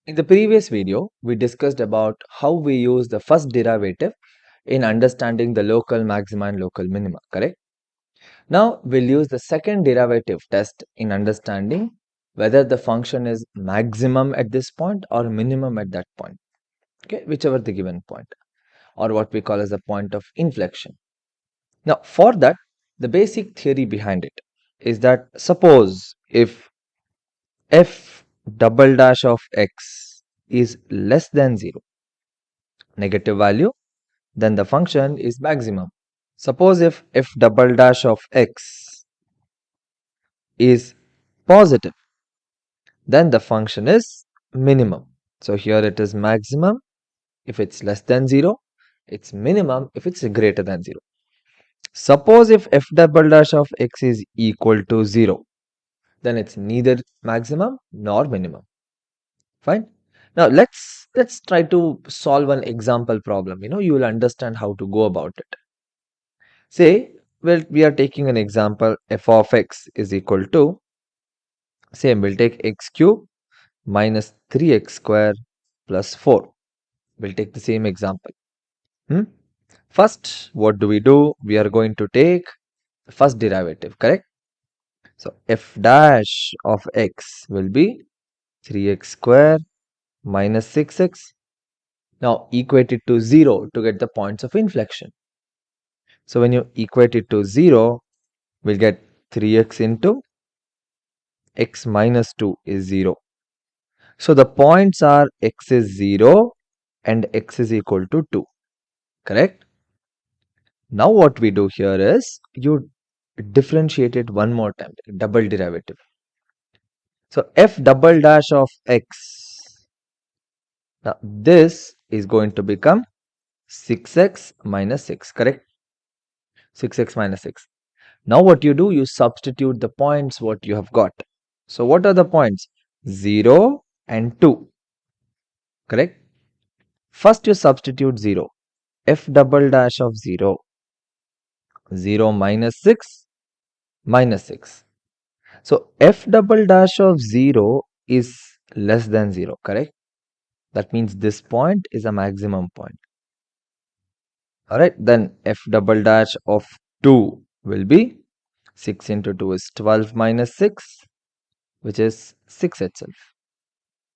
In the previous video, we discussed about how we use the first derivative in understanding the local maxima and local minima, correct? Now, we'll use the second derivative test in understanding whether the function is maximum at this point or minimum at that point, okay, whichever the given point, or what we call as the point of inflection. Now, for that, the basic theory behind it is that suppose if f double dash of x is less than 0, negative value, then the function is maximum. Suppose if f double dash of x is positive, then the function is minimum. So here it is maximum if it's less than 0, it's minimum if it's greater than 0. Suppose if f double dash of x is equal to 0, then it's neither maximum nor minimum. Fine. Now let's try to solve an example problem. You will understand how to go about it. Say, well, we are taking an example, f of x is equal to, same, we'll take x cube minus 3x square plus 4. We'll take the same example. First, what do? We are going to take the first derivative, correct? So, f dash of x will be 3x square minus 6x. Now, equate it to 0 to get the points of inflection. So, when you equate it to 0, we'll get 3x into x minus 2 is 0. So, the points are x is 0 and x is equal to 2, correct? Now, what we do here is you differentiate it one more time, double derivative. So, f double dash of x, now this is going to become 6x minus 6, correct? 6x minus 6. Now, what you do, you substitute the points what you have got. So, what are the points? 0 and 2, correct? First, you substitute 0. F double dash of 0, 0 minus 6 minus 6. So, f double dash of 0 is less than 0, correct? That means this point is a maximum point. Alright, then f double dash of 2 will be 6 into 2 is 12 minus 6, which is 6 itself.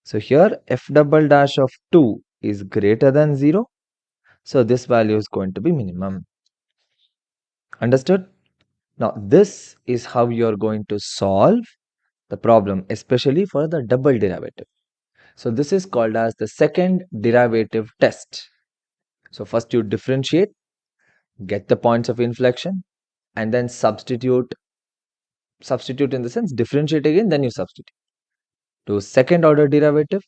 So, here f double dash of 2 is greater than 0. So, this value is going to be minimum. Understood? Now, this is how you are going to solve the problem, especially for the double derivative. So, this is called as the second derivative test. So, first you differentiate, get the points of inflection, and then substitute in the sense differentiate again, then you substitute. To second order derivative,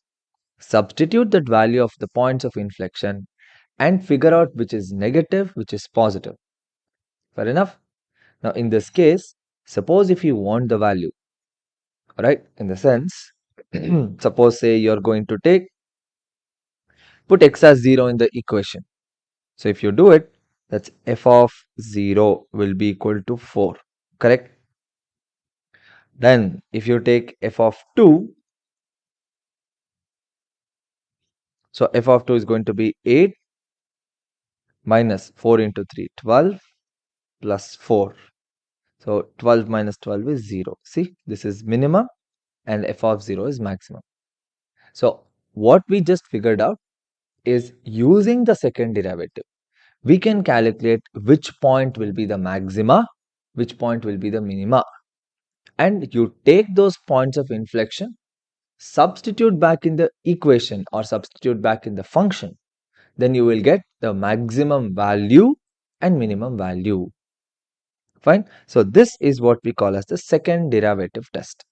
substitute that value of the points of inflection and figure out which is negative, which is positive. Fair enough? Now, in this case, suppose if you want the value, right, in the sense, suppose say you're going to put x as 0 in the equation. So, if you do it, that's f of 0 will be equal to 4, correct? Then, if you take f of 2, so f of 2 is going to be 8 minus 4 into 3, 12 plus 4. So, 12 minus 12 is 0. See, this is minimum and f of 0 is maximum. So, what we just figured out is using the second derivative, we can calculate which point will be the maxima, which point will be the minima. And you take those points of inflection, substitute back in the equation or substitute back in the function, then you will get the maximum value and minimum value. Fine. So, this is what we call as the second derivative test.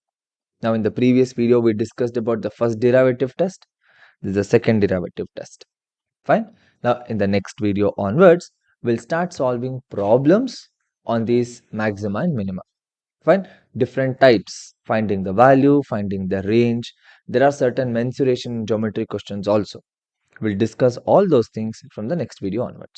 Now, in the previous video, we discussed about the first derivative test. This is the second derivative test. Fine. Now, in the next video onwards, we'll start solving problems on these maxima and minima. Fine. Different types, finding the value, finding the range. There are certain mensuration geometry questions also. We'll discuss all those things from the next video onwards.